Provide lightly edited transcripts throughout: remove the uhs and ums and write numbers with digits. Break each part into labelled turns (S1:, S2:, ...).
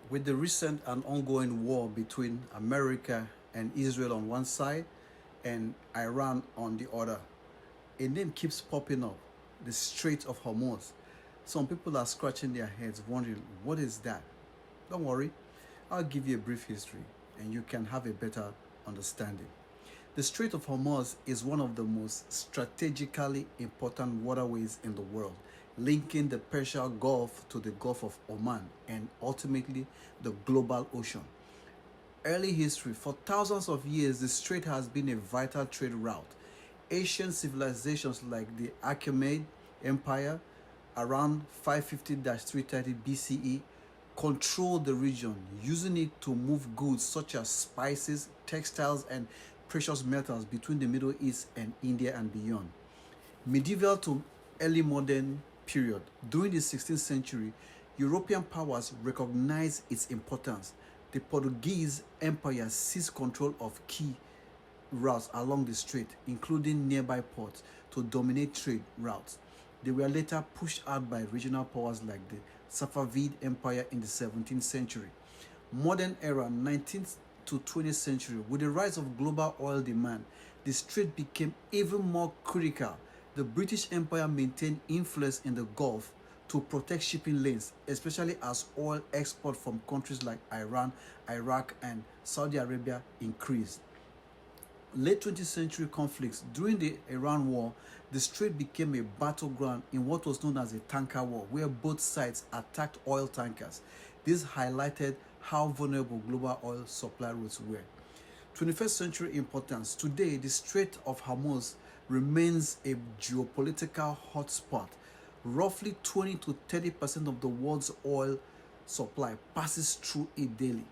S1: With the recent and ongoing war between America and Israel on one side and Iran on the other, a name keeps popping up: the Strait of Hormuz. Some people are scratching their heads wondering, what is that? Don't worry, I'll give you a brief history and you can have a better understanding. The Strait of Hormuz is one of the most strategically important waterways in the world, linking the Persian Gulf to the Gulf of Oman and ultimately the global ocean. Early history: for thousands of years, the strait has been a vital trade route. Ancient civilizations like the Achaemenid Empire around 550-330 BCE controlled the region, using it to move goods such as spices, textiles, and precious metals between the Middle East and India and beyond. Medieval to early modern period. During the 16th century, European powers recognized its importance. The Portuguese Empire seized control of key routes along the strait, including nearby ports, to dominate trade routes. They were later pushed out by regional powers like the Safavid Empire in the 17th century. Modern era, 19th to 20th century, with the rise of global oil demand, the strait became even more critical. The British Empire maintained influence in the Gulf to protect shipping lanes, especially as oil export from countries like Iran, Iraq, and Saudi Arabia increased. Late 20th century conflicts: during the Iran War, the strait became a battleground in what was known as a tanker war, where both sides attacked oil tankers. This highlighted how vulnerable global oil supply routes were. 21st century importance: today, the Strait of Hormuz remains a geopolitical hotspot. Roughly 20 to 30% of the world's oil supply passes through it daily.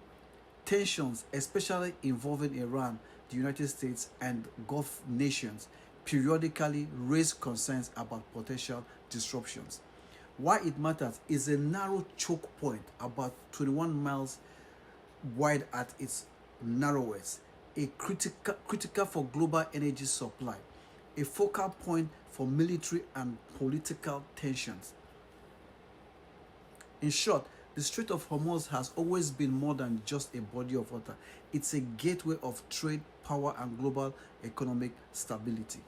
S1: Tensions, especially involving Iran, the United States, and Gulf nations, periodically raise concerns about potential disruptions. Why it matters: is a narrow choke point about 21 miles wide at its narrowest, a critical for global energy supply, a focal point for military and political tensions. In short, the Strait of Hormuz has always been more than just a body of water. It's a gateway of trade, power, and global economic stability.